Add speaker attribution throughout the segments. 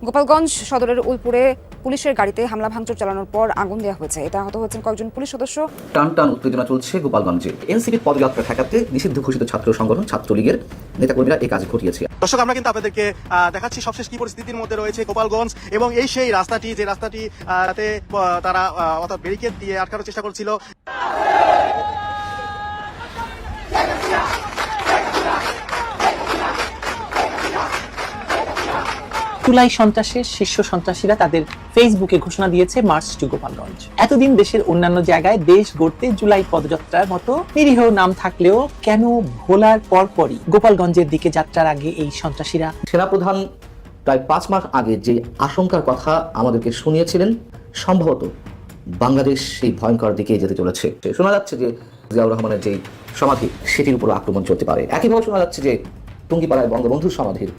Speaker 1: গোপালগঞ্জ সদরের উলপুরে পুলিশের গাড়িতে হামলা ভাঙচুর চালানোর পর আগুন দেওয়া হয়েছে। এতে আহত হয়েছেন কয়েকজন পুলিশ সদস্য।
Speaker 2: টান উত্তেজনা চলছে গোপালগঞ্জে। এনসিপির পদযাত্রা ঠেকাতে নিষিদ্ধ ঘোষিত ছাত্র সংগঠন ছাত্রলীগের নেতাকর্মীরা এই কাজ ঘটিয়েছে।
Speaker 3: দর্শক, আমরা কিন্তু আপনাদেরকে দেখাচ্ছি সবশেষ কি পরিস্থিতির মধ্যে রয়েছে গোপালগঞ্জ এবং এই সেই রাস্তাটি, যে রাস্তাটি তারা অর্থাৎ ব্যারিকেড দিয়ে আটকানোর চেষ্টা করছিল।
Speaker 4: জুলাই সন্ত্রাসের শীর্ষ সন্ত্রাসীরা তাদের ফেসবুকে ঘোষণা দিয়েছে মার্চ টু গোপালগঞ্জ। এতদিন দেশের অন্যান্য জায়গায় দেশ গড়তে জুলাই পদযাত্রার মতো নিরীহ নাম থাকলেও কেন ভোলার পরপরই গোপালগঞ্জের দিকে যাত্রার আগে এই সন্ত্রাসীরা?
Speaker 2: সেনাপ্রধান প্রায় 5 মাস আগে যে আশঙ্কার কথা আমাদেরকে শুনিয়েছিলেন, সম্ভবত বাংলাদেশ সেই ভয়ঙ্কর দিকে যেতে চলেছে। শোনা যাচ্ছে যে জিয়াউর রহমানের যে সমাধি, সেটির উপর আক্রমণ চলতে পারে। একইভাবে শোনা যাচ্ছে যে টুঙ্গিপাড়ায় বঙ্গবন্ধুর সমাধির,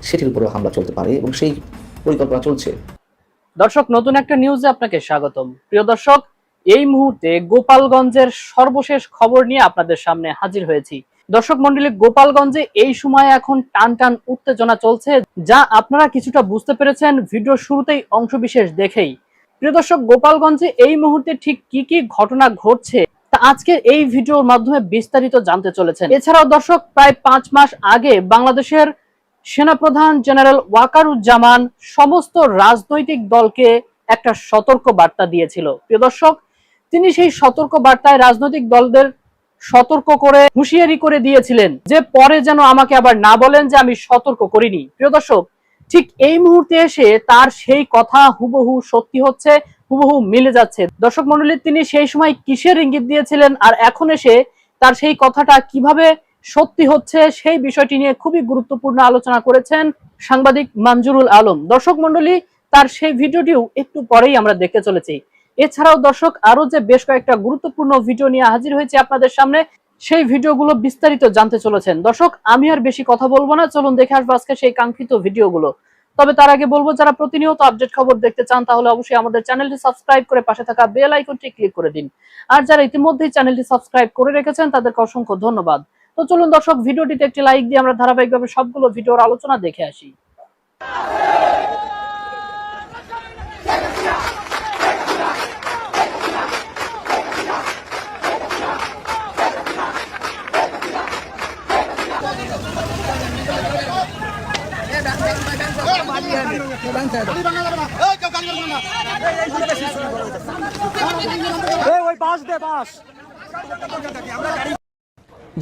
Speaker 2: সেটির উপরে হামলা চলতে পারে এবং সেই পরিকল্পনা চলছে।
Speaker 5: দর্শক, নতুন একটা নিউজে আপনাকে স্বাগতম। প্রিয় দর্শক, এই মুহূর্তে গোপালগঞ্জের সর্বশেষ খবর নিয়ে আপনাদের সামনে হাজির হয়েছি। দর্শক মন্ডলী, গোপালগঞ্জে এই সময় এখন টান উত্তেজনা চলছে, যা আপনারা কিছুটা বুঝতে পেরেছেন ভিডিওর শুরুতেই অংশবিশেষ দেখেই। প্রিয় দর্শক, গোপালগঞ্জে এই মুহূর্তে ঠিক কি ঘটনা ঘটছে তা আজকের এই ভিডিওর মাধ্যমে বিস্তারিত জানতে চলেছেন। এছাড়াও দর্শক, প্রায় 5 মাস আগে বাংলাদেশের সেনাপ্রধান জেনারেল ওয়াকারুজ্জামান সমস্ত রাজনৈতিক দলকে একটা সতর্ক বার্তা দিয়েছিল। প্রিয় দর্শক, তিনি সেই সতর্ক বার্তায় রাজনৈতিক দলদের সতর্ক করে হুঁশিয়ারি করে দিয়েছিলেন যে পরে যেন আমাকে আবার না বলেন যে আমি সতর্ক করিনি। প্রিয় দর্শক, ঠিক এই মুহূর্তে এসে তার সেই কথা হুবহু সত্যি হচ্ছে, হুবহু মিলে যাচ্ছে। দর্শক মণ্ডলী, তিনি সেই সময় কিসের ইঙ্গিত দিয়েছিলেন আর এখন এসে তার সেই কথাটা কিভাবে সত্যি হচ্ছে, সেই বিষয়টি নিয়ে খুবই গুরুত্বপূর্ণ আলোচনা করেছেন সাংবাদিক মঞ্জুরুল আলম। দর্শক মন্ডলী, তার সেই ভিডিওটিও একটু পরেই আমরা দেখতে চলেছি। এছাড়াও দর্শক, আরো যে বেশ কয়েকটা গুরুত্বপূর্ণ ভিডিও নিয়ে হাজির হয়েছে আপনাদের সামনে, সেই ভিডিওগুলো বিস্তারিত জানতে চলেছেন। দর্শক, আমি আর বেশি কথা বলবো না, চলুন দেখে আসবো আজকে সেই কাঙ্ক্ষিত ভিডিওগুলো। তবে তার আগে বলবো, যারা প্রতিনিয়ত আপডেট খবর দেখতে চান তাহলে অবশ্যই আমাদের চ্যানেলটি সাবস্ক্রাইব করে পাশে থাকা বেল আইকনটি ক্লিক করে দিন। আর যারা ইতিমধ্যেই চ্যানেলটি সাবস্ক্রাইব করে রেখেছেন তাদেরকে অসংখ্য ধন্যবাদ। তো চলুন দর্শক, ভিডিওটিতে একটি লাইক দিয়ে আমরা ধারাবাহিকভাবে সবগুলো ভিডিওর আলোচনা দেখে আসি।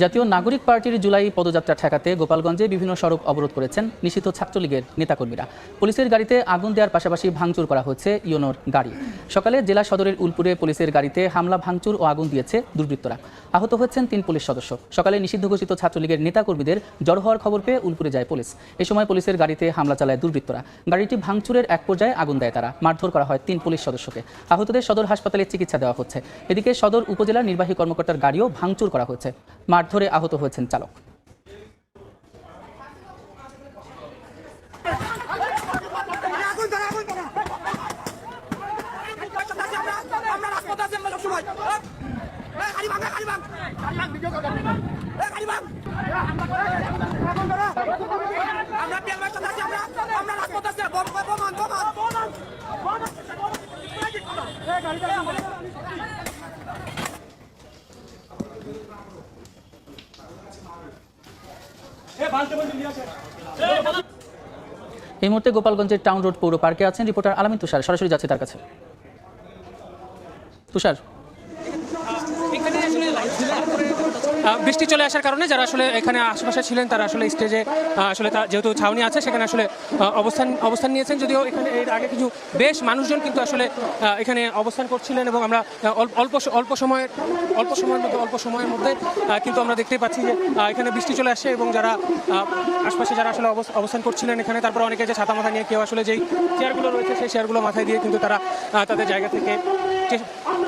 Speaker 6: জাতীয় নাগরিক পার্টির জুলাই পদযাত্রা ঠেকাতে গোপালগঞ্জে বিভিন্ন সড়ক অবরোধ করেছেন নিষিদ্ধ ছাত্রলীগের নেতাকর্মীরা। পুলিশের গাড়িতে আগুন দেওয়ার পাশাপাশি ভাঙচুর করা হচ্ছে ইউনোর গাড়ি। সকালে জেলা সদরের উলপুরে পুলিশের গাড়িতে হামলা, ভাঙচুর ও আগুন দিয়েছে দুর্বৃত্তরা। আহত হয়েছেন 3 পুলিশ সদস্য। সকালে নিষিদ্ধ ঘোষিত ছাত্রলীগের নেতাকর্মীদের জড়ো হওয়ার খবর পেয়ে উলপুরে যায় পুলিশ। এ সময় পুলিশের গাড়িতে হামলা চালায় দুর্বৃত্তরা। গাড়িটি ভাঙচুরের এক পর্যায়ে আগুন দেয় তারা। মারধর করা হয় 3 পুলিশ সদস্যকে। আহতদের সদর হাসপাতালে চিকিৎসা দেওয়া হচ্ছে। এদিকে সদর উপজেলার নির্বাহী কর্মকর্তার গাড়িও ভাঙচুর করা হয়েছে। মারধরে আহত হয়েছেন চালক। এই মুহূর্তে গোপালগঞ্জের টাউন রোড পৌর পার্কে আছেন রিপোর্টার আলামিন তুষার। সরাসরি যাচ্ছে তার কাছে। তুষার,
Speaker 7: বৃষ্টি চলে আসার কারণে যারা আসলে এখানে আশেপাশে ছিলেন তারা আসলে স্টেজে আসলে যেহেতু ছাউনি আছে সেখানে আসলে অবস্থান নিয়েছেন। যদিও এখানে এর আগে কিছু বেশ মানুষজন কিন্তু আসলে এখানে অবস্থান করছিলেন এবং আমরা অল্প সময়ের মধ্যে কিন্তু আমরা দেখতেই পাচ্ছি যে এখানে বৃষ্টি চলে আসছে এবং যারা আশপাশে যারা আসলে অবস্থান করছিলেন এখানে, তারপর অনেকে যে ছাতা মাথা নিয়ে কেউ আসলে যেই চেয়ারগুলো রয়েছে সেই চেয়ারগুলো মাথায় দিয়ে কিন্তু তারা তাদের জায়গা থেকে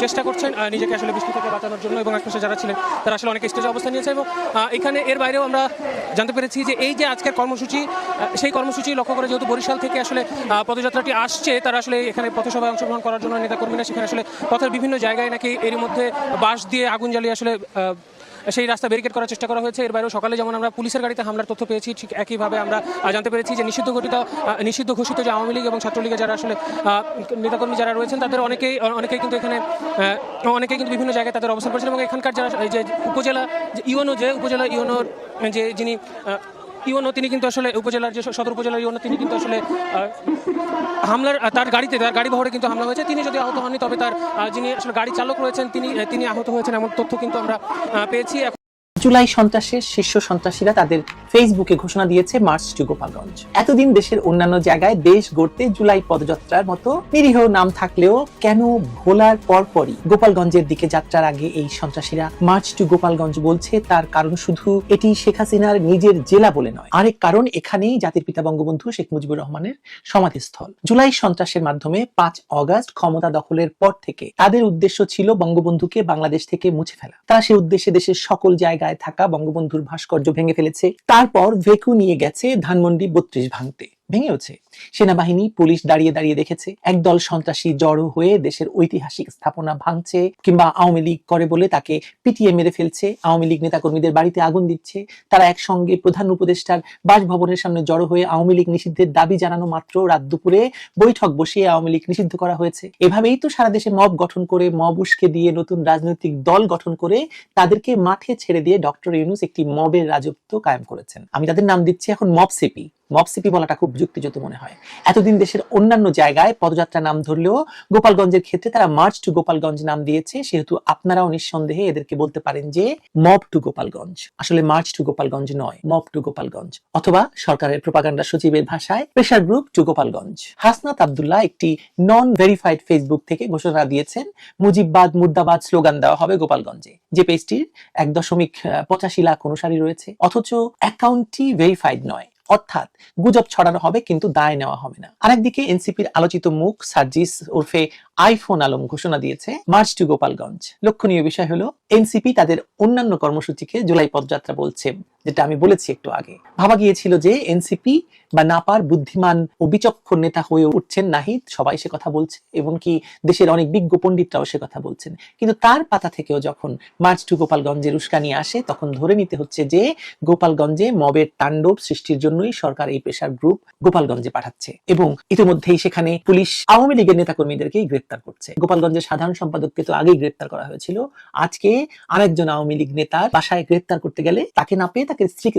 Speaker 7: চেষ্টা করছেন নিজেকে আসলে বৃষ্টি থেকে বাঁচানোর জন্য এবং আশপাশে যারা ছিলেন তারা আসলে অনেক স্টেজে অবস্থান নিয়েছে। এবং এখানে এর বাইরেও আমরা জানতে পেরেছি যে এই যে আজকের কর্মসূচি, সেই কর্মসূচি লক্ষ্য করে যেহেতু বরিশাল থেকে আসলে পদযাত্রাটি আসছে, তারা আসলে এখানে পথসভায় অংশগ্রহণ করার জন্য নেতাকর্মীরা সেখানে আসলে পথের বিভিন্ন জায়গায় নাকি এরই মধ্যে বাঁশ দিয়ে আগুন জ্বালিয়ে আসলে সেই রাস্তা ব্যারিকেড করার চেষ্টা করা হয়েছে। এর বাইরেও সকালে যেমন আমরা পুলিশের গাড়িতে হামলার তথ্য পেয়েছি, ঠিক একইভাবে আমরা জানতে পেরেছি যে নিষিদ্ধ ঘোষিত যে আওয়ামী লীগ এবং ছাত্রলীগের যারা আসলে নেতাকর্মী যারা রয়েছেন তাদের অনেকেই কিন্তু এখানে অনেকেই কিন্তু বিভিন্ন জায়গায় তাদের অবস্থান করেছেন এবং এখানকার যারা যে উপজেলা ইউনোর যে যিনি ইউনো তিনি কিন্তু আসলে উপজেলার যে সদর উপজেলার ইউনো তিনি কিন্তু আসলে হামলার তার গাড়ি বহরে কিন্তু হামলা হয়েছে। তিনি যদি আহত হননি তবে তার যিনি আসলে গাড়ি চালক রয়েছেন তিনি আহত হয়েছেন এমন তথ্য কিন্তু আমরা পেয়েছি।
Speaker 4: জুলাই সন্ত্রাসের শীর্ষ সন্ত্রাসীরা তাদের ফেসবুকে ঘোষণা দিয়েছে মার্চ টু গোপালগঞ্জ। এতদিন দেশের অন্যান্য জায়গায় দেশ গড়তে জুলাই পদযাত্রার মতো নিরীহ নাম থাকলেও কেন ভোলার পরপরই গোপালগঞ্জের দিকে যাত্রার আগে এই সন্ত্রাসীরা মার্চ টু গোপালগঞ্জ বলছে? তার কারণ শুধু এটি শেখ হাসিনার নিজের জেলা বলে নয়, আরেক কারণ এখানেই জাতির পিতা বঙ্গবন্ধু শেখ মুজিবুর রহমানের সমাধিস্থল। জুলাই সন্ত্রাসের মাধ্যমে 5 অগস্ট ক্ষমতা দখলের পর থেকে তাদের উদ্দেশ্য ছিল বঙ্গবন্ধুকে বাংলাদেশ থেকে মুছে ফেলা। তারা সে উদ্দেশ্যে দেশের সকল জায়গায় থাকা বঙ্গবন্ধুর ভাস্কর্য ভেঙে ফেলেছে, তারপর ভেকু নিয়ে গেছে ধানমন্ডি 32 ভাঙতে। ভেঙেওছে। সেনাবাহিনী পুলিশ দাঁড়িয়ে দাঁড়িয়ে দেখেছে একদল সন্ত্রাসী জড়ো হয়ে দেশের ঐতিহাসিক স্থাপনা ভাঙছে কিংবা আওয়ামী লীগ করে বলে তাকে পিটিয়ে মেরে ফেলছে, আওয়ামী লীগ নেতাকর্মীদের বাড়িতে আগুন দিচ্ছে। তারা একসঙ্গে প্রধান উপদেষ্টার বাসভবনের সামনে জড়ো হয়ে আওয়ামী লীগ নিষিদ্ধের দাবি জানানো মাত্র রাত দুপুরে বৈঠক বসিয়ে আওয়ামী লীগ নিষিদ্ধ করা হয়েছে। এভাবেই তো সারা দেশে মব গঠন করে, মব উস্কে দিয়ে নতুন রাজনৈতিক দল গঠন করে তাদেরকে মাঠে ছেড়ে দিয়ে ডক্টর ইউনূস একটি মবের রাজত্ব কায়েম করেছেন। আমি তাদের নাম দিচ্ছি এখন মবসিপি বলাটা খুব যুক্তিযুক্ত মনে হয়। এতদিন দেশের অন্যান্য জায়গায় পদযাত্রা নাম ধরলেও গোপালগঞ্জের ক্ষেত্রে তারা মার্চ টু গোপালগঞ্জ নাম দিয়েছে, সেহেতু আপনারাও নিঃসন্দেহে এদেরকে বলতে পারেন যে মব টু গোপালগঞ্জ। আসলে মার্চ টু গোপালগঞ্জ নয়, মব টু গোপালগঞ্জ, অথবা সরকারের প্রোপাগান্ডা সচিবের ভাষায় pressure group to Gopalganj. Hasnat Abdullah একটি নন ভেরিফাইড ফেসবুক থেকে ঘোষণা দিয়েছেন মুজিববাদ মুর্দাবাদ স্লোগান দেওয়া হবে গোপালগঞ্জে, যে পেজটির 1.85 লাখ অনুসারী রয়েছে, অথচ অ্যাকাউন্টটি ভেরিফাইড নয়, অর্থাৎ গুজব ছড়ানো হবে কিন্তু দায় নেওয়া হবে না। আরেকদিকে এনসিপির আলোচিত মুখ সার্জিস ওরফে আইফোন আলম ঘোষণা দিয়েছে মার্চ টু গোপালগঞ্জ। লক্ষণীয় বিষয় হলো এনসিপি তাদের অন্যান্য কর্মসূচিকে জুলাই পদযাত্রা বলছে, যেটা আমি বলেছি একটু আগে। ভাবা গিয়েছিল যে এনসিপি বা নাপার বুদ্ধিমান ও বিচক্ষণ নেতা হয়ে উঠছেন নাহিদ, সবাই সে কথা বলছে এবং কি দেশের অনেক বিজ্ঞ পণ্ডিতরাও সে কথা বলছেন, কিন্তু তার পাতা থেকেও যখন মার্চ টু গোপালগঞ্জের উস্কানি আসে তখন ধরে নিতে হচ্ছে যে গোপালগঞ্জে মবের তাণ্ডব সৃষ্টির জন্যই সরকার এই প্রেসার গ্রুপ গোপালগঞ্জে পাঠাচ্ছে এবং ইতিমধ্যেই সেখানে পুলিশ আওয়ামী লীগের নেতাকর্মীদেরকেই গ্রেপ্তার করছে। গোপালগঞ্জের সাধারণ সম্পাদককে তো আগেই গ্রেপ্তার করা হয়েছিল, আজকে আরেকজন আওয়ামী লীগ নেতার বাসায় গ্রেপ্তার করতে গেলে তাকে না পেয়ে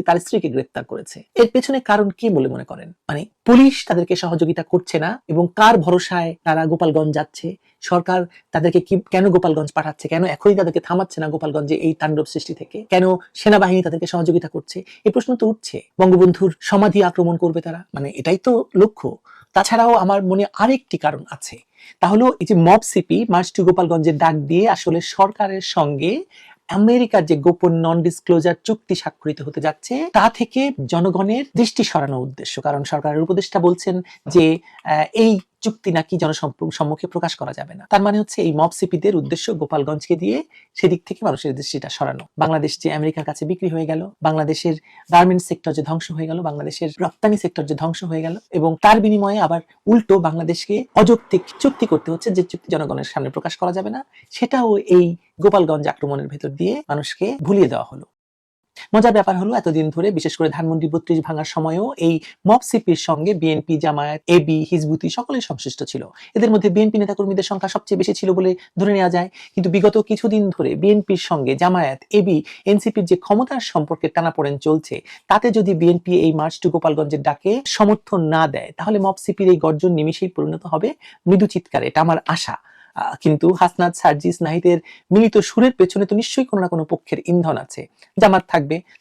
Speaker 4: তার স্ত্রীকে গ্রেপ্তার করেছে। এর পেছনে কারণ কি বলে মনে করেন? মানে পুলিশ তাদেরকে সহযোগিতা করছে না এবং কার ভরসায় তারা গোপালগঞ্জ যাচ্ছে? সরকার তাদেরকে কেন গোপালগঞ্জ পাঠাচ্ছে? কেন এখনই তাদেরকে থামাচ্ছে না গোপালগঞ্জে এই তাণ্ডব সৃষ্টি থেকে? কেন সেনাবাহিনী তাদেরকে সহযোগিতা করছে? এই প্রশ্ন তো উঠছে। বঙ্গবন্ধুর সমাধি আক্রমণ করবে তারা, মানে এটাই তো লক্ষ্য। তাছাড়াও আমার মনে আরেকটি কারণ আছে, তাহলে এই যে মবসিপি মার্চ টু গোপালগঞ্জের ডাক দিয়ে আসলে সরকারের সঙ্গে আমেরিকার যে গোপন নন ডিসক্লোজার চুক্তি স্বাক্ষরিত হতে যাচ্ছে তা থেকে জনগণের দৃষ্টি সরানোর উদ্দেশ্য। কারণ সরকারের উপদেষ্টা বলছেন যে এই চুক্তি নাকি জনসম্মুখে প্রকাশ করা যাবে না। তার মানে হচ্ছে এই মবসিপিদের উদ্দেশ্য গোপালগঞ্জকে দিয়ে সেদিক থেকে মানুষের দৃষ্টিটা সরানো। বাংলাদেশ যে আমেরিকার কাছে বিক্রি হয়ে গেল, বাংলাদেশের গার্মেন্টস সেক্টর যে ধ্বংস হয়ে গেল, বাংলাদেশের রপ্তানি সেক্টর যে ধ্বংস হয়ে গেল, এবং তার বিনিময়ে আবার উল্টো বাংলাদেশকে অযৌক্তিক চুক্তি করতে হচ্ছে যে চুক্তি জনগণের সামনে প্রকাশ করা যাবে না, সেটাও এই গোপালগঞ্জ আক্রমণের ভেতর দিয়ে মানুষকে ভুলিয়ে দেওয়া হলো। মজার ব্যাপার হলো এতদিন ধরে বিশেষ করে ধানমন্ডি 32 ভাঙার সময়ও এই মবসিপির সঙ্গে বিএনপি, জামায়াত, এবি, হিজবুতি সকলেই সংশ্লিষ্ট ছিল। এদের মধ্যে বিএনপি নেতাকর্মীদের সংখ্যা সবচেয়ে বেশি ছিল বলে ধরে নেওয়া যায়। কিন্তু বিগত কিছুদিন ধরে বিএনপির সঙ্গে জামায়াত, এবি, এনসিপির যে ক্ষমতার সম্পর্কে টানাপোড়েন চলছে, তাতে যদি বিএনপি এই মার্চ টু গোপালগঞ্জের ডাকে সমর্থন না দেয় তাহলে মবসিপির এই গর্জন নিমিষেই পরিণত হবে মৃদু চিৎকারে, এটা আমার আশা। কিন্তু হাসনাত, সার্জিস, নাহিদের মিলিত সুরের পেছনে তো নিশ্চয়ই কোনো না কোনো পক্ষের ইন্ধন আছে। জামাত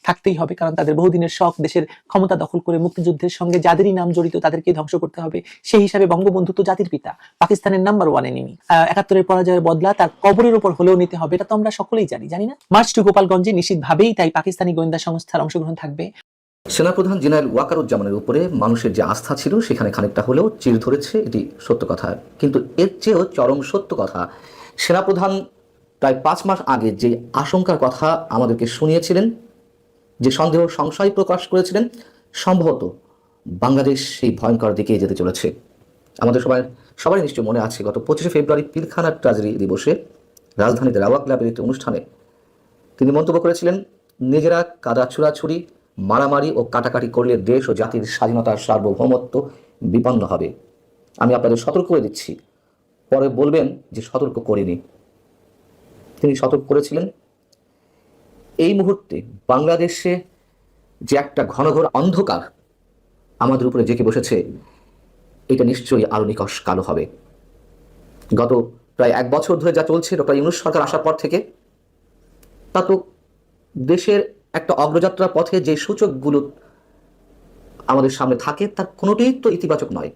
Speaker 4: থাকতেই হবে, কারণ তাদের বহুদিনের শখ দেশের ক্ষমতা দখল করে মুক্তিযুদ্ধের সঙ্গে যাদেরই নাম জড়িত তাদেরকে ধ্বংস করতে হবে। সেই হিসাবে বঙ্গবন্ধু তো জাতির পিতা, পাকিস্তানের নাম্বার 1 এনিমি। 71-এর পরাজয়ের বদলা তার কবরের উপর হলেও নিতে হবে, এটা তো আমরা সকলেই জানি না? মার্চ টু গোপালগঞ্জে নিশ্চিতভাবেই তাই পাকিস্তানি গোয়েন্দা সংস্থার অংশগ্রহণ থাকবে।
Speaker 2: সেনাপ্রধান জেনারেল ওয়াকারুজ্জামানের উপরে মানুষের যে আস্থা ছিল সেখানে খানিকটা হলেও চির ধরেছে, এটি সত্য কথা। কিন্তু এর চেয়েও চরম সত্য কথা, সেনাপ্রধান প্রায় 5 মাস আগে যে আশঙ্কার কথা আমাদেরকে শুনিয়েছিলেন, যে সন্দেহ সংশয় প্রকাশ করেছিলেন, সম্ভবত বাংলাদেশ সেই ভয়ঙ্কর দিকে যেতে চলেছে। আমাদের সবাই নিশ্চয়ই মনে আছে গত 25শে ফেব্রুয়ারি পিলখানা ট্র্যাজেডি দিবসে রাজধানীতে রাওয়া ক্লাবের একটি অনুষ্ঠানে তিনি মন্তব্য করেছিলেন, নিজেরা কাদা ছুড়াছুড়ি, মারামারি ও কাটাকাটি করলে দেশ ও জাতির স্বাধীনতার সার্বভৌমত্ব বিপন্ন হবে। আমি আপনাদের সতর্ক করে দিচ্ছি, পরে বলবেন যে সতর্ক করিনি। তিনি সতর্ক করেছিলেন, এই মুহূর্তে বাংলাদেশে যে একটা ঘনঘোর অন্ধকার আমাদের উপরে জেঁকে বসেছে, এটা নিশ্চয়ই আরো নিকষ কালো হবে। গত প্রায় 1 বছর ধরে যা চলছে ডক্টর ইউনূস সরকার আসার পর থেকে, তা তো দেশের একটা অগ্রযাত্রার পথে যে সূচকগুলো আমাদের সামনে থাকে তার কোনোটাই তো ইতিবাচক নয়।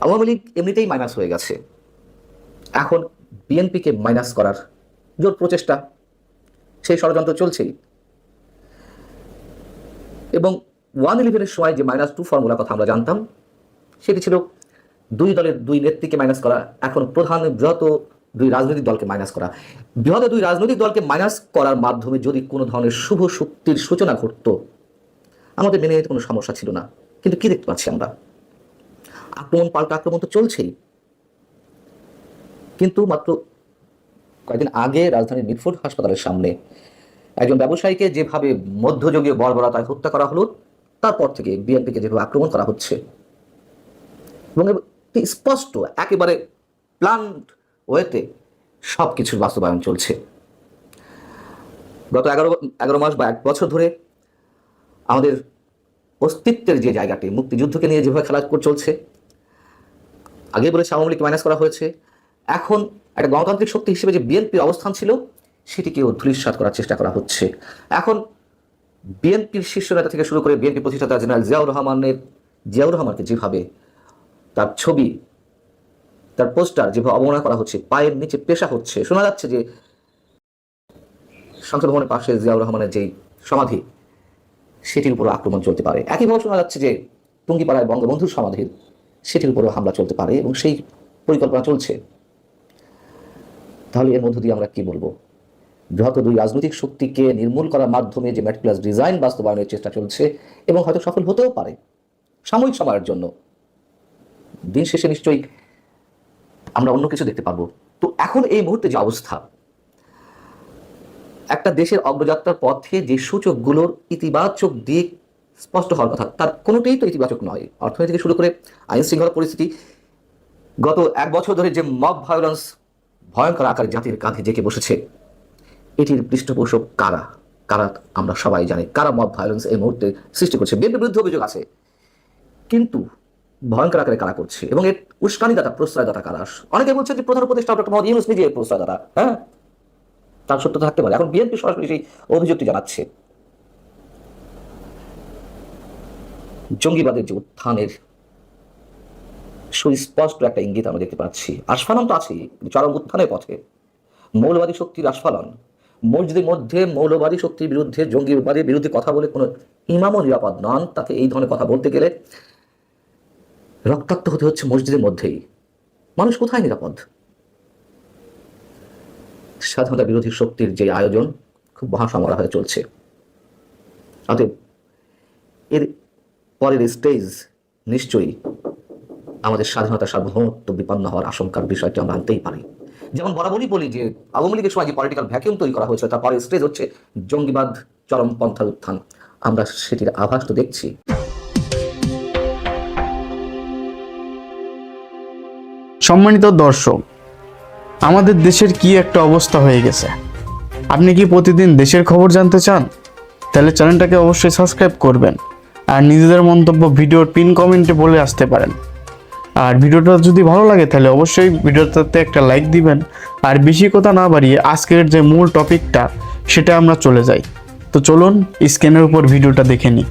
Speaker 2: আওয়ামী লীগ এমনিতেই মাইনাস হয়ে গেছে, এখন বিএনপিকে মাইনাস করার জোর প্রচেষ্টা, সেই ষড়যন্ত্র চলছেই। এবং 1/11-এর সময় যে -2 ফর্মুলার কথা আমরা জানতাম, সেটি ছিল 2 দলের 2 নেত্রীকে মাইনাস করা, এখন প্রধান বৃহৎ 2 রাজনৈতিক দলকে মাইনাস করা। বৃহৎ 2 রাজনৈতিক দলকে মাইনাস করার মাধ্যমে যদি কোনো ধরনের শুভ শক্তির সূচনা ঘটত, আমাদের মেনে নিতে কোনো সমস্যা ছিল না। কিন্তু কি দেখতে পাচ্ছি আমরা? আক্রমণ পাল্টা আক্রমণ তো চলছেই। কিন্তু মাত্র কয়েকদিন আগে রাজধানীর মিটফোর্ড হাসপাতালের সামনে একজন ব্যবসায়ীকে যেভাবে মধ্যযুগীয় বর্বরতায় হত্যা করা হলো, তারপর থেকে বিএনপিকে যেভাবে আক্রমণ করা হচ্ছে, এবং স্পষ্ট একেবারে প্ল্যান্ড ওয়েতে সব কিছুর বাস্তবায়ন চলছে। গত 11 মাস বা 1 বছর ধরে আমাদের অস্তিত্বের যে জায়গাটি, মুক্তিযুদ্ধকে নিয়ে যেভাবে খেলা চলছে, আগে বলেছে আওয়ামী লীগকে মাইনাস করা হয়েছে, এখন একটা গণতান্ত্রিক শক্তি হিসেবে যে বিএনপির অবস্থান ছিল সেটিকেও ধূলিসাৎ করার চেষ্টা করা হচ্ছে। এখন বিএনপির শীর্ষ নেতা থেকে শুরু করে বিএনপি প্রতিষ্ঠাতা জেনারেল জিয়াউর রহমানকে যেভাবে তার ছবি, তার পোস্টার যেভাবে অবমাননা করা হচ্ছে, পায়ের নিচে পেশা হচ্ছে, শোনা যাচ্ছে যে সংসদ ভবনের পাশে জিয়াউর রহমানের যেই সমাধি, সেটির উপর আক্রমণ চলতে পারে। একইভাবে শোনা যাচ্ছে যে টুঙ্গিপাড়ায় বঙ্গবন্ধুর সমাধির, সেটির উপরও হামলা চলতে পারে, এবং সেই পরিকল্পনা চলছে। তাহলে এর মধ্য দিয়ে আমরা কি বলবো? বৃহৎ 2 রাজনৈতিক শক্তিকে নির্মূল করার মাধ্যমে যে ম্যাট্রিক্স ডিজাইন বাস্তবায়নের চেষ্টা চলছে, এবং হয়তো সফল হতেও পারে সাময়িক সময়ের জন্য, দিন শেষে নিশ্চয়ই আমরা অন্য কিছু দেখতে পারবো। তো এখন এই মুহূর্তে যে অবস্থা, একটা দেশের অগ্রযাত্রার পথে যে সূচকগুলোর ইতিবাচক দিক স্পষ্ট হওয়ার কথা, তার কোনোটাই তো ইতিবাচক নয়। অর্থনীতি থেকে শুরু করে আইন শৃঙ্খলা পরিস্থিতি, গত 1 বছর ধরে যে মব ভায়োলেন্স ভয়ঙ্কর আকারে জাতির কাঁধে জেঁকে বসেছে, এটির পৃষ্ঠপোষক কারা আমরা সবাই জানি। কারা মব ভায়োলেন্স এই মুহূর্তে সৃষ্টি করছে? বিএনপির বিরুদ্ধে অভিযোগ আছে, কিন্তু ভয়ঙ্কর আকারে কারা করছে, এবং এর উস্কানিদাতা, প্রশ্রয়দাতা কারা? অনেকে বলছে যে প্রধান উপদেষ্টা ডক্টর মোহাম্মদ ইউনূস নিজে প্রশ্রয়দাতা। হ্যাঁ, তার সত্য থাকতে পারে। এখন বিএনপি সরাসরি সেই অভিযোগটি জানাচ্ছে। জঙ্গিবাদের যে উত্থানের সুস্পষ্ট একটা ইঙ্গিত আমরা দেখতে পাচ্ছি। আস্ফালন তো আছেই, চরম উত্থানের পথে মৌলবাদী শক্তির আস্ফালন। মসজিদের মধ্যে মৌলবাদী শক্তির বিরুদ্ধে, জঙ্গিবাদের বিরুদ্ধে কথা বলে কোনো ইমামও নিরাপদ নন। তাকে এই ধরনের কথা বলতে গেলে রক্তাক্ত হতে হচ্ছে মসজিদের মধ্যেই। মানুষ কোথায় নিরাপদ? স্বাধীনতা বিরোধী শক্তির যে আয়োজন খুব মহাসমরা হয়ে চলছে। অতএব এর পরের স্টেজ নিশ্চয়ই আমাদের স্বাধীনতা সার্বভৌমত্ব বিপন্ন হওয়ার আশঙ্কার বিষয়টি আমরা আনতেই পারি। যেমন বরাবরই বলি যে আওয়ামী লীগের সময় যে পলিটিক্যাল ভ্যাকিউম তৈরি করা হয়েছিল, তার পরের স্টেজ হচ্ছে জঙ্গিবাদ চরমপন্থার উত্থান। আমরা সেটির আভাস তো দেখছি।
Speaker 8: সম্মানিত দর্শক, আমাদের দেশের কি একটা অবস্থা হয়ে গেছে। আপনি কি প্রতিদিন দেশের খবর জানতে চান? তাহলে চ্যানেলটাকে অবশ্যই সাবস্ক্রাইব করবেন, আর নিজেদের মন্তব্য ভিডিওর পিন কমেন্টে বলে আসতে পারেন। আর ভিডিওটা যদি ভালো লাগে তাহলে অবশ্যই ভিডিওটাতে একটা লাইক দিবেন। আর বেশি কথা না বাড়িয়ে আজকের যে মূল টপিকটা, সেটা আমরা চলে যাই। তো চলুন স্ক্রিনের উপর ভিডিওটা দেখে নিই।